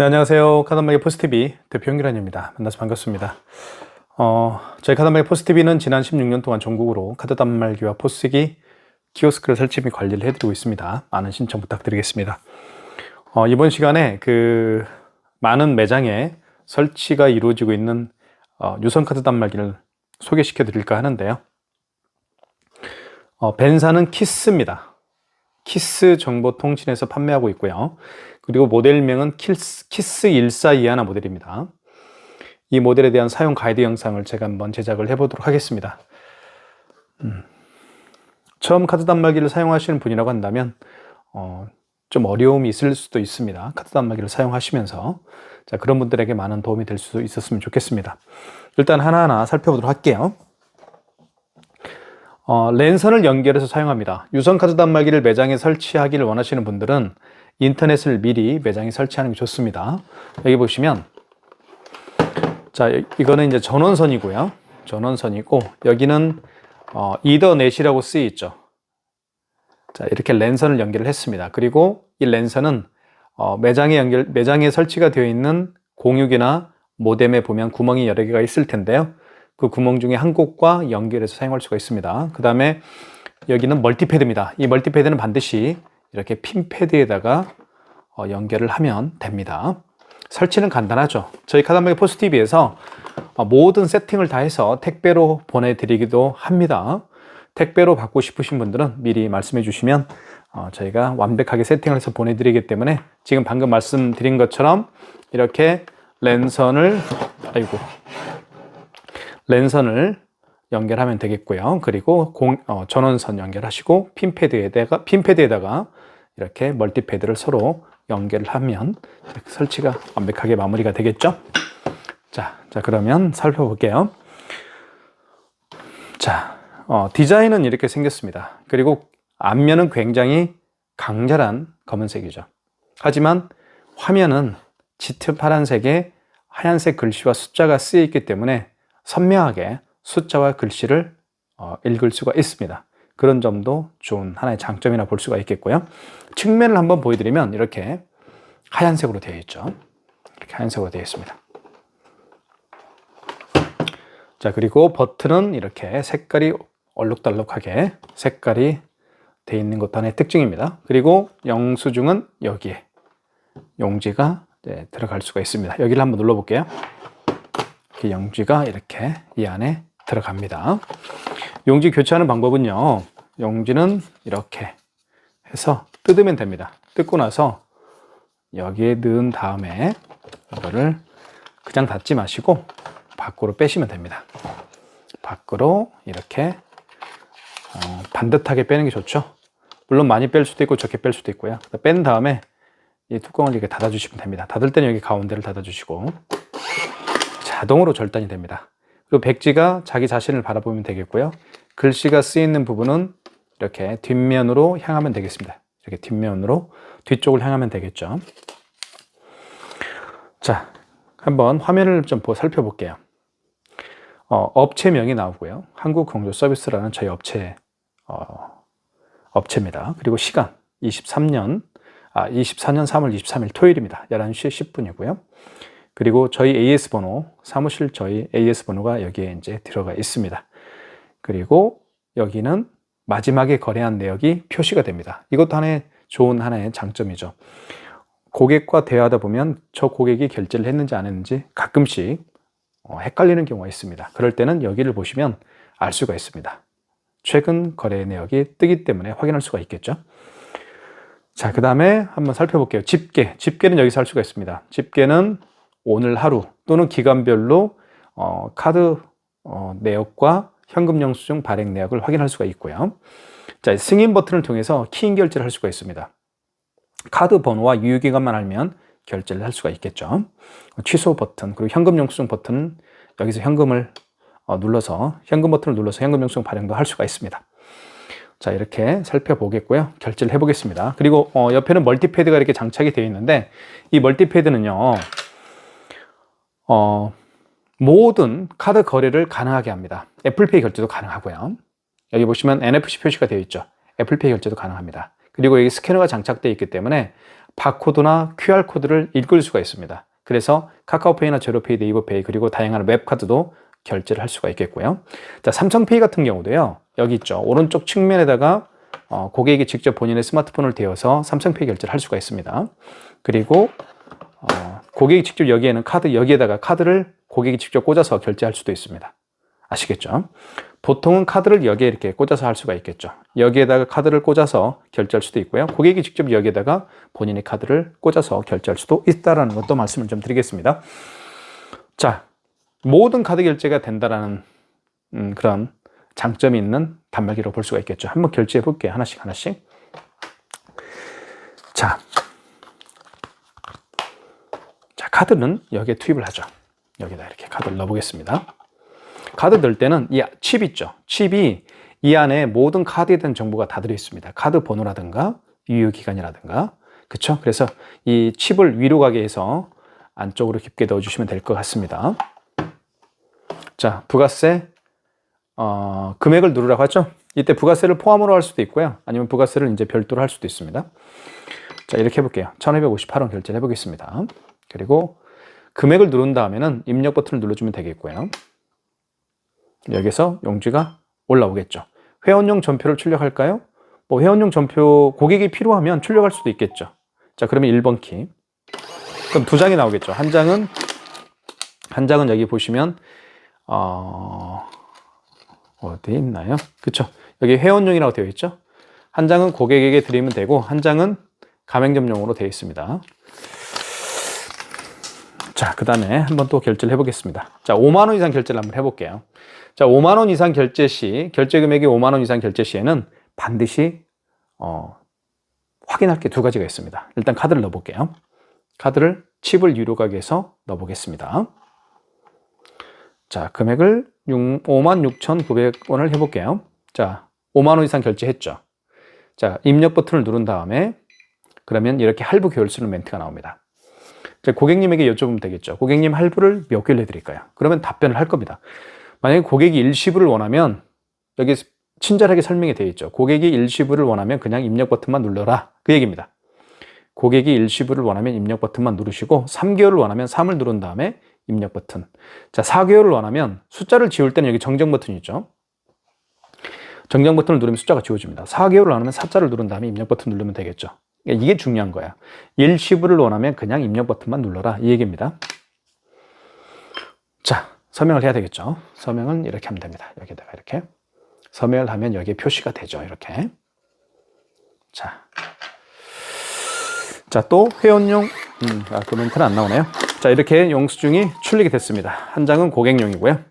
네, 안녕하세요. 카드마켓 포스TV 대표 홍기란입니다. 만나서 반갑습니다. 저희 카드마켓 포스TV는 지난 16년 동안 전국으로 카드 단말기와 포스기, 키오스크를 설치 및 관리를 해드리고 있습니다. 많은 신청 부탁드리겠습니다. 이번 시간에 많은 매장에 설치가 이루어지고 있는 유선 카드 단말기를 소개시켜 드릴까 하는데요. 벤사는 키스입니다. 키스 정보통신에서 판매하고 있고요. 그리고 모델명은 키스1421 모델입니다. 이 모델에 대한 사용 가이드 영상을 제가 한번 제작을 해보도록 하겠습니다. 처음 카드 단말기를 사용하시는 분이라고 한다면 좀 어려움이 있을 수도 있습니다. 카드 단말기를 사용하시면서 그런 분들에게 많은 도움이 될 수 있었으면 좋겠습니다. 일단 하나하나 살펴보도록 할게요. 랜선을 연결해서 사용합니다. 유선 카드 단말기를 매장에 설치하기를 원하시는 분들은 인터넷을 미리 매장에 설치하는 게 좋습니다. 여기 보시면 이거는 이제 전원선이고요. 전원선이고 여기는 이더넷이라고 쓰여 있죠. 이렇게 랜선을 연결을 했습니다. 그리고 이 랜선은 매장에 설치가 되어 있는 공유기나 모뎀에 보면 구멍이 여러 개가 있을 텐데요. 그 구멍 중에 한 곳과 연결해서 사용할 수가 있습니다. 그 다음에 여기는 멀티패드입니다. 이 멀티패드는 반드시 이렇게 핀패드에다가 연결을 하면 됩니다. 설치는 간단하죠. 저희 카드마켓 포스TV에서 모든 세팅을 다 해서 택배로 보내드리기도 합니다. 택배로 받고 싶으신 분들은 미리 말씀해 주시면 저희가 완벽하게 세팅을 해서 보내드리기 때문에 지금 방금 말씀드린 것처럼 이렇게 랜선을 연결하면 되겠고요. 그리고 전원선 연결하시고 핀패드에다가 이렇게 멀티패드를 서로 연결을 하면 설치가 완벽하게 마무리가 되겠죠. 자, 그러면 살펴볼게요. 디자인은 이렇게 생겼습니다. 그리고 앞면은 굉장히 강렬한 검은색이죠. 하지만 화면은 짙은 파란색에 하얀색 글씨와 숫자가 쓰여 있기 때문에 선명하게 숫자와 글씨를 읽을 수가 있습니다. 그런 점도 좋은 하나의 장점이라 볼 수가 있겠고요. 측면을 한번 보여드리면 이렇게 하얀색으로 되어 있죠. 이렇게 하얀색으로 되어 있습니다. 그리고 버튼은 이렇게 색깔이 얼룩덜룩하게 색깔이 되어 있는 것도 하나의 특징입니다. 그리고 영수증은 여기에 용지가 들어갈 수가 있습니다. 여기를 한번 눌러볼게요. 용지가 이렇게 이 안에 들어갑니다. 용지 교체하는 방법은요, 용지는 이렇게 해서 뜯으면 됩니다. 뜯고 나서 여기에 넣은 다음에 이거를 그냥 닫지 마시고 밖으로 빼시면 됩니다. 밖으로 이렇게 반듯하게 빼는 게 좋죠. 물론 많이 뺄 수도 있고 적게 뺄 수도 있고요. 뺀 다음에 이 뚜껑을 이렇게 닫아주시면 됩니다. 닫을 때는 여기 가운데를 닫아주시고 자동으로 절단이 됩니다. 그리고 백지가 자기 자신을 바라보면 되겠고요. 글씨가 쓰여 있는 부분은 이렇게 뒷면으로 향하면 되겠습니다. 이렇게 뒷면으로 뒤쪽을 향하면 되겠죠. 한번 화면을 좀 살펴볼게요. 업체명이 나오고요. 한국공조서비스라는 저희 업체입니다. 그리고 시간 24년 3월 23일 토요일입니다. 11시 10분이고요. 그리고 저희 AS 번호, 사무실 저희 AS 번호가 여기에 이제 들어가 있습니다. 그리고 여기는 마지막에 거래한 내역이 표시가 됩니다. 이것도 하나의 장점이죠. 고객과 대화하다 보면 저 고객이 결제를 했는지 안 했는지 가끔씩 헷갈리는 경우가 있습니다. 그럴 때는 여기를 보시면 알 수가 있습니다. 최근 거래 내역이 뜨기 때문에 확인할 수가 있겠죠. 그 다음에 한번 살펴볼게요. 집계는 여기서 할 수가 있습니다. 집계는 오늘 하루 또는 기간별로 카드 내역과 현금 영수증 발행 내역을 확인할 수가 있고요. 승인 버튼을 통해서 키인 결제를 할 수가 있습니다. 카드 번호와 유효기간만 알면 결제를 할 수가 있겠죠. 취소 버튼, 그리고 현금 영수증 버튼, 여기서 현금 버튼을 눌러서 현금 영수증 발행도 할 수가 있습니다. 이렇게 살펴보겠고요. 결제를 해보겠습니다. 그리고 옆에는 멀티패드가 이렇게 장착이 되어 있는데 이 멀티패드는요, 모든 카드 거래를 가능하게 합니다. 애플페이 결제도 가능하고요. 여기 보시면 NFC 표시가 되어 있죠. 애플페이 결제도 가능합니다. 그리고 여기 스캐너가 장착되어 있기 때문에 바코드나 QR코드를 읽을 수가 있습니다. 그래서 카카오페이나 제로페이, 네이버페이 그리고 다양한 웹카드도 결제를 할 수가 있겠고요. 자, 삼성페이 같은 경우도요. 여기 있죠. 오른쪽 측면에다가 고객이 직접 본인의 스마트폰을 대어서 삼성페이 결제를 할 수가 있습니다. 그리고 고객이 직접 여기에는 여기에다가 카드를 고객이 직접 꽂아서 결제할 수도 있습니다. 아시겠죠? 보통은 카드를 여기에 이렇게 꽂아서 할 수가 있겠죠. 여기에다가 카드를 꽂아서 결제할 수도 있고요. 고객이 직접 여기에다가 본인의 카드를 꽂아서 결제할 수도 있다는 것도 말씀을 좀 드리겠습니다. 자, 모든 카드 결제가 된다라는 그런 장점이 있는 단말기로 볼 수가 있겠죠. 한번 결제해 볼게요. 하나씩. 자, 카드는 여기에 투입을 하죠. 여기다 이렇게 카드를 넣어보겠습니다. 카드 넣을 때는 이 칩 있죠. 칩이 이 안에 모든 카드에 대한 정보가 다 들어있습니다. 카드 번호라든가 유효기간이라든가, 그쵸? 그래서 이 칩을 위로 가게 해서 안쪽으로 깊게 넣어주시면 될 것 같습니다. 자, 부가세 금액을 누르라고 하죠. 이때 부가세를 포함으로 할 수도 있고요. 아니면 부가세를 이제 별도로 할 수도 있습니다. 자, 이렇게 해볼게요. 1258원 결제를 해보겠습니다. 그리고 금액을 누른 다음에는 입력 버튼을 눌러주면 되겠고요. 여기서 용지가 올라오겠죠. 회원용 전표를 출력할까요? 뭐 회원용 전표 고객이 필요하면 출력할 수도 있겠죠. 자, 그러면 1번 키. 그럼 두 장이 나오겠죠. 한 장은 여기 보시면 어디 있나요? 그쵸? 여기 회원용이라고 되어 있죠. 한 장은 고객에게 드리면 되고 한 장은 가맹점용으로 되어 있습니다. 자, 그 다음에 한번 또 결제를 해보겠습니다. 자, 5만원 이상 결제를 한번 해볼게요. 자, 5만원 이상 결제 시, 결제 금액이 5만원 이상 결제 시에는 반드시 확인할 게 두 가지가 있습니다. 일단 카드를 넣어볼게요. 카드를 칩을 위로 가게 해서 넣어보겠습니다. 자, 금액을 56,900원을 해볼게요. 자, 5만원 이상 결제했죠. 자, 입력 버튼을 누른 다음에 그러면 이렇게 할부 계획을 쓰는 멘트가 나옵니다. 자, 고객님에게 여쭤보면 되겠죠. 고객님, 할부를 몇 개를 해드릴까요? 그러면 답변을 할 겁니다. 만약에 고객이 일시불을 원하면 여기 친절하게 설명이 되어 있죠. 고객이 일시불을 원하면 그냥 입력 버튼만 눌러라, 그 얘기입니다. 고객이 일시불을 원하면 입력 버튼만 누르시고 3개월을 원하면 3을 누른 다음에 입력 버튼. 자, 4개월을 원하면 숫자를 지울 때는 여기 정정 버튼이 있죠. 정정 버튼을 누르면 숫자가 지워집니다. 4개월을 원하면 4자를 누른 다음에 입력 버튼 누르면 되겠죠. 이게 중요한 거야. 일시불을 원하면 그냥 입력 버튼만 눌러라, 이 얘기입니다. 자, 서명을 해야 되겠죠. 서명은 이렇게 하면 됩니다. 여기다가 이렇게 서명을 하면 여기에 표시가 되죠. 이렇게. 자, 또 회원용 그 멘트는 안 나오네요. 자, 이렇게 영수증이 출력이 됐습니다. 한 장은 고객용이고요.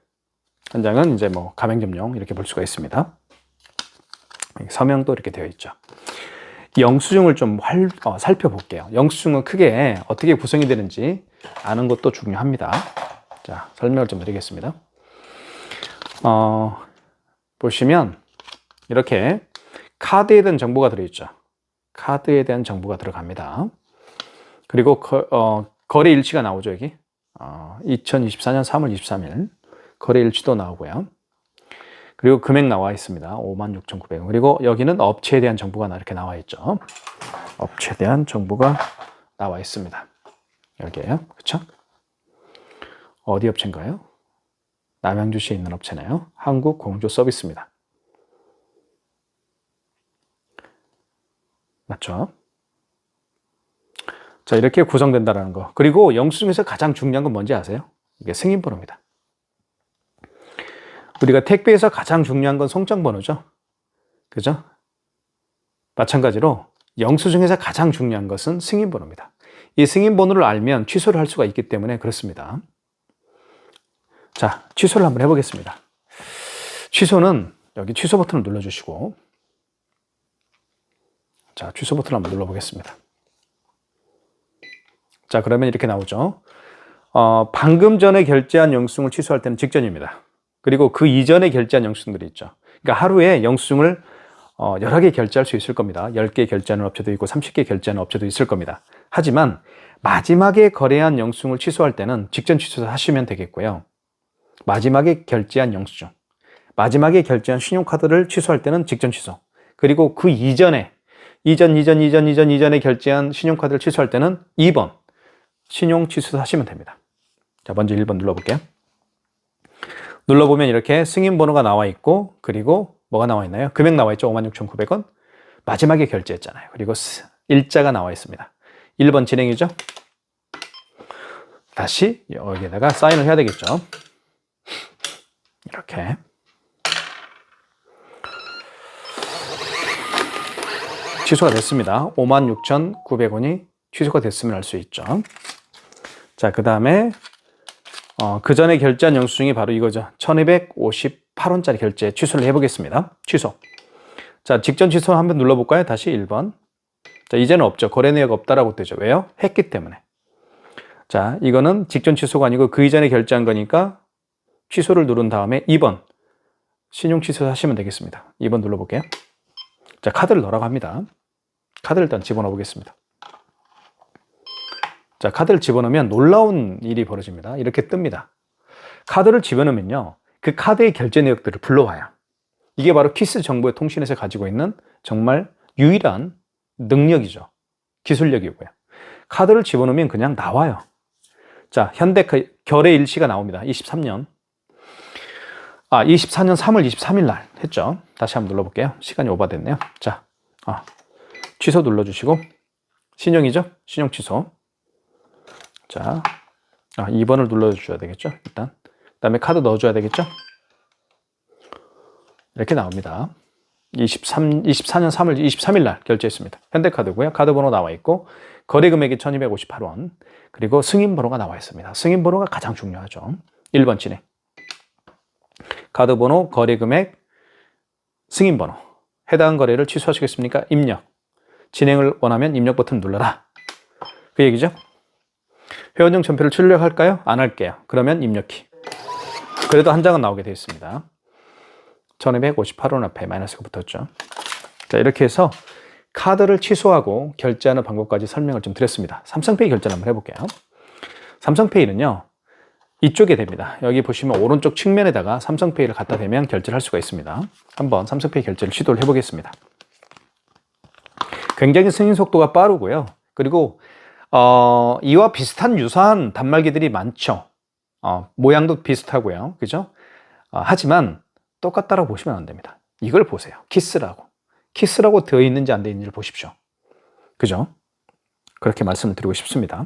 한 장은 이제 뭐 가맹점용, 이렇게 볼 수가 있습니다. 서명도 이렇게 되어 있죠. 영수증을 좀 살펴볼게요. 영수증은 크게 어떻게 구성이 되는지 아는 것도 중요합니다. 자, 설명을 좀 드리겠습니다. 보시면 이렇게 카드에 대한 정보가 들어있죠. 카드에 대한 정보가 들어갑니다. 그리고 거래 일치가 나오죠. 여기 2024년 3월 23일 거래 일치도 나오고요. 그리고 금액 나와 있습니다. 56,900원. 그리고 여기는 업체에 대한 정보가 이렇게 나와 있죠. 업체에 대한 정보가 나와 있습니다. 여기에요. 그쵸? 어디 업체인가요? 남양주시에 있는 업체네요. 한국공조서비스입니다. 맞죠? 자, 이렇게 구성된다는 거. 그리고 영수증에서 가장 중요한 건 뭔지 아세요? 이게 승인번호입니다. 우리가 택배에서 가장 중요한 건 송장번호죠. 그죠? 마찬가지로 영수증에서 가장 중요한 것은 승인번호입니다. 이 승인번호를 알면 취소를 할 수가 있기 때문에 그렇습니다. 자, 취소를 한번 해보겠습니다. 취소는 여기 취소 버튼을 눌러주시고, 자, 취소 버튼을 한번 눌러보겠습니다. 자, 그러면 이렇게 나오죠. 방금 전에 결제한 영수증을 취소할 때는 직전입니다. 그리고 그 이전에 결제한 영수증들이 있죠. 그러니까 하루에 영수증을 여러 개 결제할 수 있을 겁니다. 10개 결제하는 업체도 있고 30개 결제하는 업체도 있을 겁니다. 하지만 마지막에 거래한 영수증을 취소할 때는 직전 취소하시면 되겠고요. 마지막에 결제한 영수증, 마지막에 결제한 신용카드를 취소할 때는 직전 취소, 그리고 그 이전에 이전에 결제한 신용카드를 취소할 때는 2번 신용 취소하시면 됩니다. 자, 먼저 1번 눌러볼게요. 눌러보면 이렇게 승인 번호가 나와 있고, 그리고 뭐가 나와 있나요? 금액 나와 있죠. 56,900원. 마지막에 결제했잖아요. 그리고 일자가 나와 있습니다. 1번 진행이죠. 다시 여기에다가 사인을 해야 되겠죠. 이렇게. 취소가 됐습니다. 56,900원이 취소가 됐으면 알 수 있죠. 자, 그 다음에 그 전에 결제한 영수증이 바로 이거죠. 1,258원짜리 결제 취소를 해보겠습니다. 취소. 자, 직전 취소 한번 눌러볼까요? 다시 1번. 자, 이제는 없죠. 거래 내역 없다라고 뜨죠. 왜요? 했기 때문에. 자, 이거는 직전 취소가 아니고 그 이전에 결제한 거니까 취소를 누른 다음에 2번 신용 취소하시면 되겠습니다. 2번 눌러볼게요. 자, 카드를 넣으라고 합니다. 카드를 일단 집어넣어 보겠습니다. 자, 카드를 집어넣으면 놀라운 일이 벌어집니다. 이렇게 뜹니다. 카드를 집어넣으면요, 그 카드의 결제 내역들을 불러와요. 이게 바로 키스 정보의 통신에서 가지고 있는 정말 유일한 능력이죠. 기술력이고요. 카드를 집어넣으면 그냥 나와요. 자, 현대 결의 일시가 나옵니다. 24년 3월 23일 날 했죠. 다시 한번 눌러볼게요. 시간이 오버됐네요. 자, 취소 눌러주시고, 신용이죠? 신용 취소. 자, 2번을 눌러줘야 되겠죠? 일단. 그 다음에 카드 넣어줘야 되겠죠? 이렇게 나옵니다. 24년 3월 23일 날 결제했습니다. 현대카드고요. 카드 번호 나와 있고, 거래 금액이 1,258원. 그리고 승인 번호가 나와 있습니다. 승인 번호가 가장 중요하죠. 1번 진행. 카드 번호, 거래 금액, 승인 번호. 해당 거래를 취소하시겠습니까? 입력. 진행을 원하면 입력 버튼 눌러라. 그 얘기죠. 회원증 전표를 출력할까요? 안 할게요. 그러면 입력키. 그래도 한 장은 나오게 되어 있습니다. 1,258원 앞에 마이너스가 붙었죠. 자, 이렇게 해서 카드를 취소하고 결제하는 방법까지 설명을 좀 드렸습니다. 삼성페이 결제를 한번 해볼게요. 삼성페이는요, 이쪽에 됩니다. 여기 보시면 오른쪽 측면에다가 삼성페이를 갖다 대면 결제를 할 수가 있습니다. 한번 삼성페이 결제를 시도를 해보겠습니다. 굉장히 승인 속도가 빠르고요. 그리고 이와 비슷한 유사한 단말기들이 많죠. 모양도 비슷하고요. 그죠? 하지만 똑같다라고 보시면 안 됩니다. 이걸 보세요. 키스라고 되어 있는지 안 되어 있는지를 보십시오. 그죠? 그렇게 말씀을 드리고 싶습니다.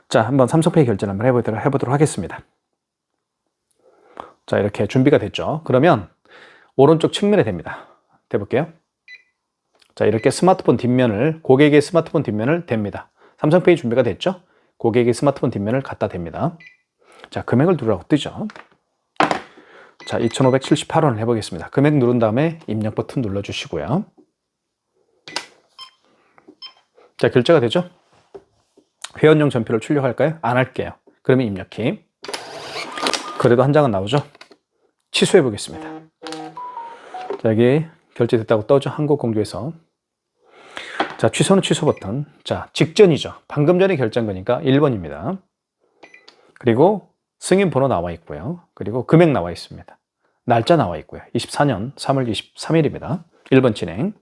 자, 한번 삼성페이 결제를 한번 해보도록 하겠습니다. 자, 이렇게 준비가 됐죠. 그러면 오른쪽 측면에 됩니다. 대볼게요. 자, 이렇게 고객의 스마트폰 뒷면을 댑니다. 삼성페이 준비가 됐죠? 고객의 스마트폰 뒷면을 갖다 댑니다. 자, 금액을 누르라고 뜨죠. 자, 2,578원을 해보겠습니다. 금액 누른 다음에 입력 버튼 눌러주시고요. 자, 결제가 되죠? 회원용 전표를 출력할까요? 안 할게요. 그러면 입력키. 그래도 한 장은 나오죠? 취소해 보겠습니다. 자, 여기 결제됐다고 떠죠? 한국공조에서. 자, 취소는 취소 버튼. 자, 직전이죠. 방금 전에 결제한 거니까 1번입니다. 그리고 승인 번호 나와 있고요. 그리고 금액 나와 있습니다. 날짜 나와 있고요. 24년 3월 23일입니다. 1번 진행.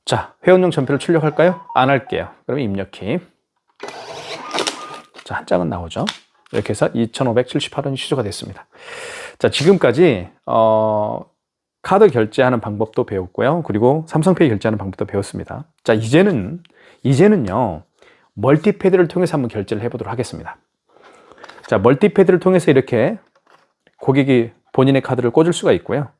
자, 회원용 전표를 출력할까요? 안 할게요. 그러면 입력키. 자, 한 장은 나오죠. 이렇게 해서 2,578원이 취소가 됐습니다. 자, 지금까지 카드 결제하는 방법도 배웠고요. 그리고 삼성페이 결제하는 방법도 배웠습니다. 자, 이제는요, 멀티패드를 통해서 한번 결제를 해보도록 하겠습니다. 자, 멀티패드를 통해서 이렇게 고객이 본인의 카드를 꽂을 수가 있고요.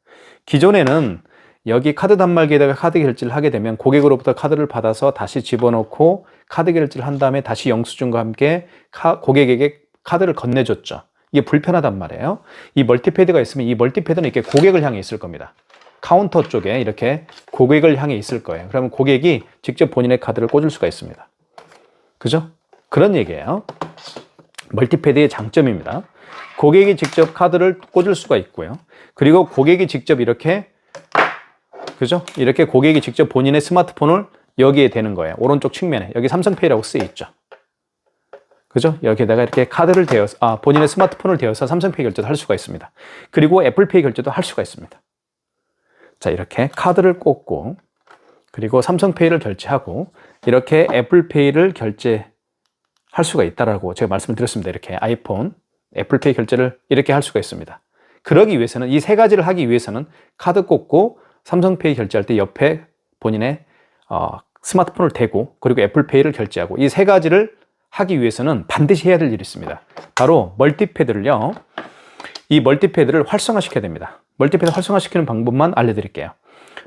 기존에는 여기 카드 단말기에다가 카드 결제를 하게 되면 고객으로부터 카드를 받아서 다시 집어넣고 카드 결제를 한 다음에 다시 영수증과 함께 고객에게 카드를 건네줬죠. 이게 불편하단 말이에요. 이 멀티패드가 있으면 이 멀티패드는 이렇게 고객을 향해 있을 겁니다. 카운터 쪽에 이렇게 고객을 향해 있을 거예요. 그러면 고객이 직접 본인의 카드를 꽂을 수가 있습니다. 그죠? 그런 얘기예요. 멀티패드의 장점입니다. 고객이 직접 카드를 꽂을 수가 있고요. 그리고 고객이 직접 이렇게, 그죠? 이렇게 고객이 직접 본인의 스마트폰을 여기에 대는 거예요. 오른쪽 측면에. 여기 삼성페이라고 쓰여 있죠. 그죠? 여기에다가 이렇게 카드를 대어서, 본인의 스마트폰을 대어서 삼성페이 결제도 할 수가 있습니다. 그리고 애플페이 결제도 할 수가 있습니다. 자, 이렇게 카드를 꽂고 그리고 삼성페이를 결제하고 이렇게 애플페이를 결제할 수가 있다라고 제가 말씀을 드렸습니다. 이렇게 아이폰, 애플페이 결제를 이렇게 할 수가 있습니다. 그러기 위해서는 이 세 가지를 하기 위해서는 카드 꽂고 삼성페이 결제할 때 옆에 본인의 스마트폰을 대고 그리고 애플페이를 결제하고 이 세 가지를 하기 위해서는 반드시 해야 될 일이 있습니다. 바로 멀티패드를요. 이 멀티패드를 활성화시켜야 됩니다. 멀티패드 활성화시키는 방법만 알려드릴게요.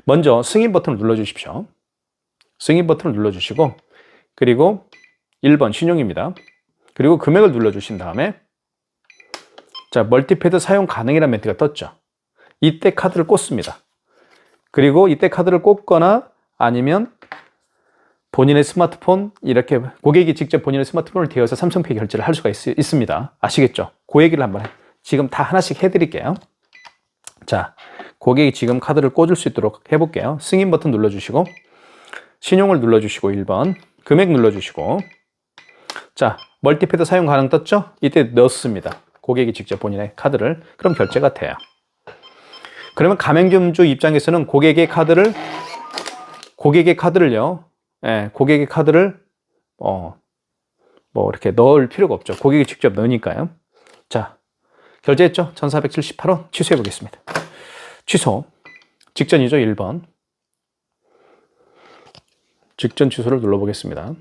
먼저 승인 버튼을 눌러주십시오. 승인 버튼을 눌러주시고 그리고 1번 신용입니다. 그리고 금액을 눌러주신 다음에 자 멀티패드 사용 가능이라는 멘트가 떴죠. 이때 카드를 꽂습니다. 그리고 이때 카드를 꽂거나 아니면 본인의 스마트폰 이렇게 고객이 직접 본인의 스마트폰을 대어서 삼성페이 결제를 할 수가 있습니다. 아시겠죠? 그 얘기를 한번 지금 다 하나씩 해드릴게요. 자, 고객이 지금 카드를 꽂을 수 있도록 해볼게요. 승인 버튼 눌러주시고 신용을 눌러주시고 1번 금액 눌러주시고 자 멀티패드 사용 가능 떴죠? 이때 넣습니다. 고객이 직접 본인의 카드를 그럼 결제가 돼요. 그러면 가맹점주 입장에서는 고객의 카드를요 고객의 카드를 뭐 이렇게 넣을 필요가 없죠. 고객이 직접 넣으니까요. 자 결제했죠? 1478원 취소해 보겠습니다. 취소 직전이죠. 1번 직전 취소를 눌러보겠습니다.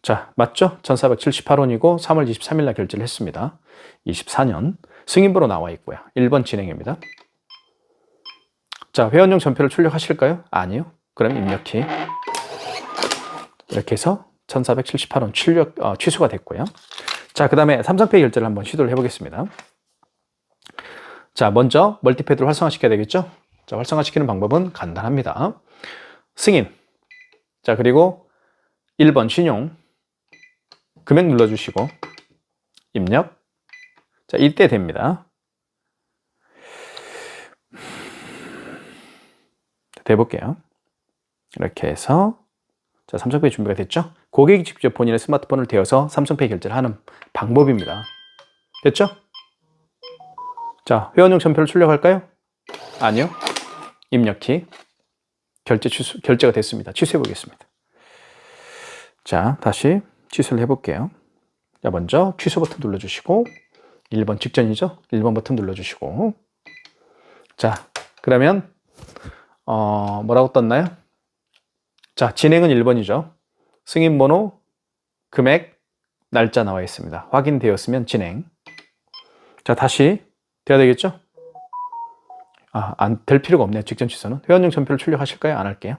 자 맞죠? 1478원이고 3월 23일 날 결제를 했습니다. 24년 승인번호 나와 있고요. 1번 진행입니다. 자 회원용 전표를 출력하실까요? 아니요. 그럼 입력키 이렇게 해서 1478원 취소가 됐고요. 자 그 다음에 삼성페이 결제를 한번 시도를 해보겠습니다. 자 먼저 멀티패드를 활성화시켜야 되겠죠? 자 활성화시키는 방법은 간단합니다. 승인 자 그리고 1번 신용 금액 눌러주시고 입력 자 이때 됩니다. 대볼게요. 이렇게 해서 자 삼성페이 준비가 됐죠? 고객이 직접 본인의 스마트폰을 대어서 삼성페이 결제를 하는 방법입니다. 됐죠? 자 회원용 전표를 출력할까요? 아니요. 입력키 결제가 됐습니다. 취소해 보겠습니다. 자 다시 취소를 해볼게요. 자 먼저 취소 버튼 눌러주시고 1번 직전이죠? 1번 버튼 눌러주시고 자 그러면 뭐라고 떴나요? 자 진행은 1번이죠. 승인번호 금액 날짜 나와 있습니다. 확인되었으면 진행 자 다시 돼야 되겠죠? 안 될 필요가 없네요. 직전 취소는 회원용 전표를 출력하실까요? 안 할게요.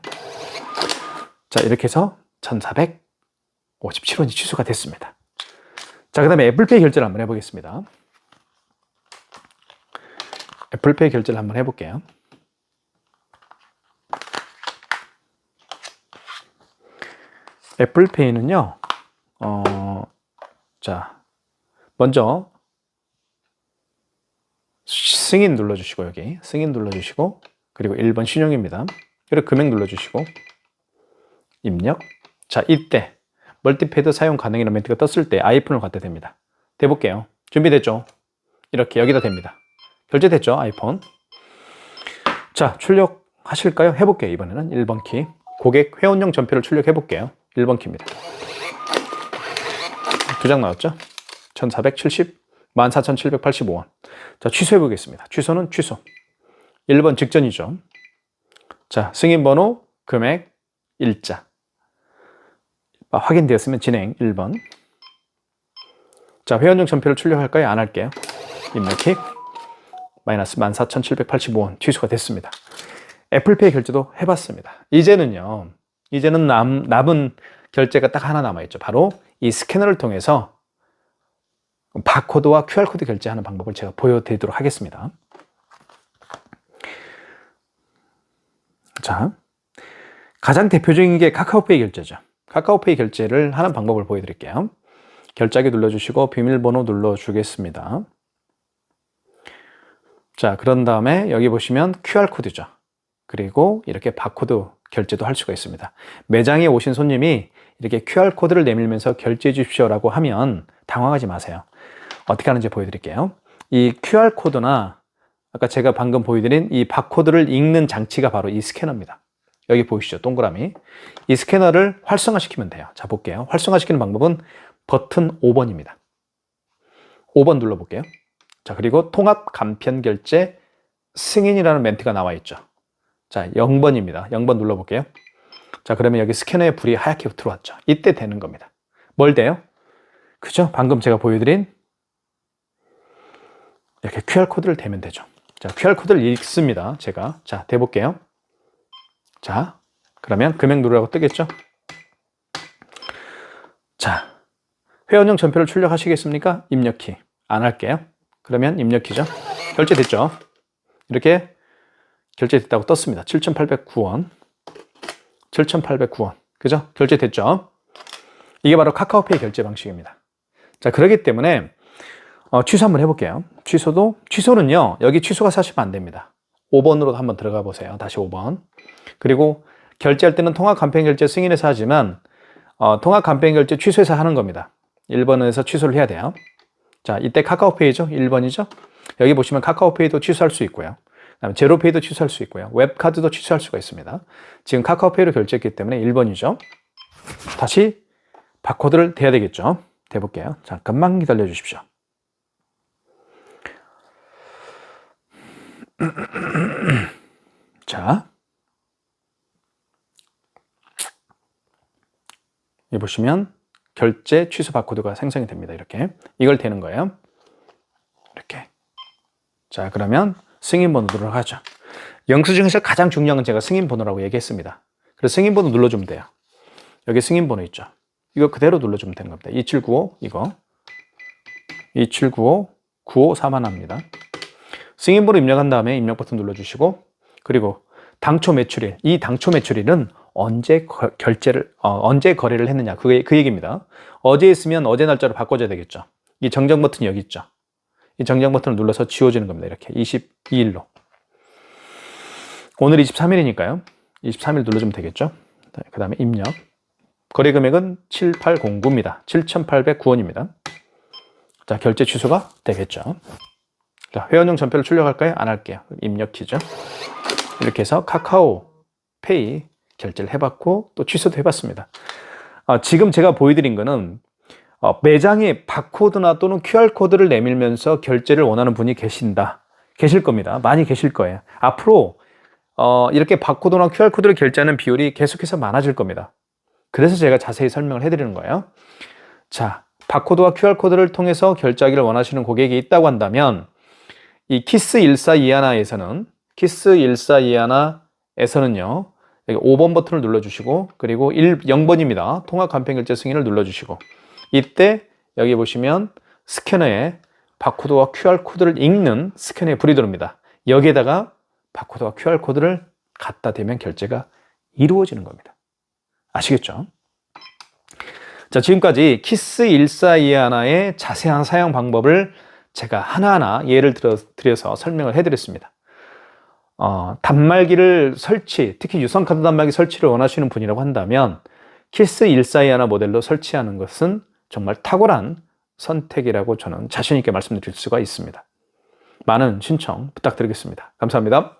자 이렇게 해서 1457원이 취소가 됐습니다. 자, 그 다음에 애플페이 결제를 한번 해보겠습니다. 애플페이 결제를 한번 해볼게요. 애플페이는요, 자, 먼저 승인 눌러주시고, 여기 승인 눌러주시고, 그리고 1번 신용입니다. 그리고 금액 눌러주시고, 입력. 자, 이때 멀티패드 사용 가능이라는 멘트가 떴을 때 아이폰을 갖다 댑니다. 대볼게요. 준비됐죠? 이렇게 여기다 댑니다. 결제됐죠? 아이폰. 자, 출력하실까요? 해볼게요. 이번에는 1번 키. 고객 회원용 전표를 출력해볼게요. 1번 키입니다. 두 장 나왔죠? 1485원. 자, 취소해보겠습니다. 취소는 취소. 1번 직전이죠. 자, 승인번호, 금액, 일자. 확인되었으면 진행 1번. 자, 회원용 전표를 출력할까요? 안 할게요. 입력키 마이너스 14,785원 취소가 됐습니다. 애플페이 결제도 해봤습니다. 이제는 남은 결제가 딱 하나 남아있죠. 바로 이 스캐너를 통해서 바코드와 QR코드 결제하는 방법을 제가 보여드리도록 하겠습니다. 자, 가장 대표적인 게 카카오페이 결제죠. 카카오페이 결제를 하는 방법을 보여드릴게요. 결제하기 눌러주시고 비밀번호 눌러주겠습니다. 자, 그런 다음에 여기 보시면 QR코드죠. 그리고 이렇게 바코드 결제도 할 수가 있습니다. 매장에 오신 손님이 이렇게 QR코드를 내밀면서 결제해 주십시오라고 하면 당황하지 마세요. 어떻게 하는지 보여드릴게요. 이 QR코드나 아까 제가 방금 보여드린 이 바코드를 읽는 장치가 바로 이 스캐너입니다. 여기 보이시죠? 동그라미. 이 스캐너를 활성화시키면 돼요. 자, 볼게요. 활성화시키는 방법은 버튼 5번입니다. 5번 눌러볼게요. 자, 그리고 통합 간편 결제 승인이라는 멘트가 나와 있죠. 자, 0번입니다. 0번 눌러볼게요. 자, 그러면 여기 스캐너에 불이 하얗게 들어왔죠. 이때 되는 겁니다. 뭘 돼요? 그죠? 방금 제가 보여드린 이렇게 QR코드를 대면 되죠. 자, QR코드를 읽습니다. 제가. 자, 대볼게요. 자, 그러면 금액 누르라고 뜨겠죠? 자, 회원용 전표를 출력하시겠습니까? 입력키. 안 할게요. 그러면 입력키죠. 결제됐죠? 이렇게 결제됐다고 떴습니다. 7,809원. 7,809원. 그죠? 결제됐죠? 이게 바로 카카오페이 결제 방식입니다. 자, 그렇기 때문에 취소 한번 해볼게요. 취소는요, 여기 취소가 사시면 안 됩니다. 5번으로 한번 들어가 보세요. 다시 5번. 그리고 결제할 때는 통합 간편 결제 승인해서 하지만 통합 간편 결제 취소해서 하는 겁니다. 1번에서 취소를 해야 돼요. 자, 이때 카카오페이죠. 1번이죠. 여기 보시면 카카오페이도 취소할 수 있고요. 그다음에 제로페이도 취소할 수 있고요. 웹카드도 취소할 수가 있습니다. 지금 카카오페이로 결제했기 때문에 1번이죠. 다시 바코드를 대야 되겠죠. 대볼게요. 잠깐만 기다려 주십시오. 자, 여기 보시면 결제 취소 바코드가 생성이 됩니다. 이렇게 이걸 대는 거예요. 이렇게. 자, 그러면 승인번호 누르러 가죠. 영수증에서 가장 중요한 건 제가 승인번호라고 얘기했습니다. 그래서 승인번호 눌러주면 돼요. 여기 승인번호 있죠. 이거 그대로 눌러주면 되는 겁니다. 2795 이거 2795 9541합니다. 승인번호 입력한 다음에 입력 버튼 눌러주시고, 그리고 당초 매출일, 이 당초 매출일은 언제 언제 거래를 했느냐, 그 얘기입니다. 어제 했으면 어제 날짜로 바꿔줘야 되겠죠. 이 정정 버튼이 여기 있죠. 이 정정 버튼을 눌러서 지워지는 겁니다. 이렇게 22일로. 오늘 23일이니까요. 23일 눌러주면 되겠죠. 그 다음에 입력. 거래 금액은 7809입니다. 7,809원입니다. 자, 결제 취소가 되겠죠. 자, 회원용 전표를 출력할까요? 안 할게요. 입력키죠. 이렇게 해서 카카오페이 결제를 해봤고 또 취소도 해봤습니다. 지금 제가 보여드린 거는 매장에 바코드나 또는 QR코드를 내밀면서 결제를 원하는 분이 계실 겁니다. 많이 계실 거예요. 앞으로 이렇게 바코드나 QR코드를 결제하는 비율이 계속해서 많아질 겁니다. 그래서 제가 자세히 설명을 해드리는 거예요. 자, 바코드와 QR코드를 통해서 결제하기를 원하시는 고객이 있다고 한다면 이 키스1421에서는요, 여기 5번 버튼을 눌러주시고, 그리고 0번입니다. 통합 간편 결제 승인을 눌러주시고, 이때 여기 보시면 스캐너에 바코드와 QR코드를 읽는 스캐너에 불이 들어옵니다. 여기에다가 바코드와 QR코드를 갖다 대면 결제가 이루어지는 겁니다. 아시겠죠? 자, 지금까지 키스1421의 자세한 사용 방법을 제가 하나하나 예를 들어서 설명을 해드렸습니다. 단말기를 특히 유선카드 단말기 설치를 원하시는 분이라고 한다면 키스1421 모델로 설치하는 것은 정말 탁월한 선택이라고 저는 자신 있게 말씀드릴 수가 있습니다. 많은 신청 부탁드리겠습니다. 감사합니다.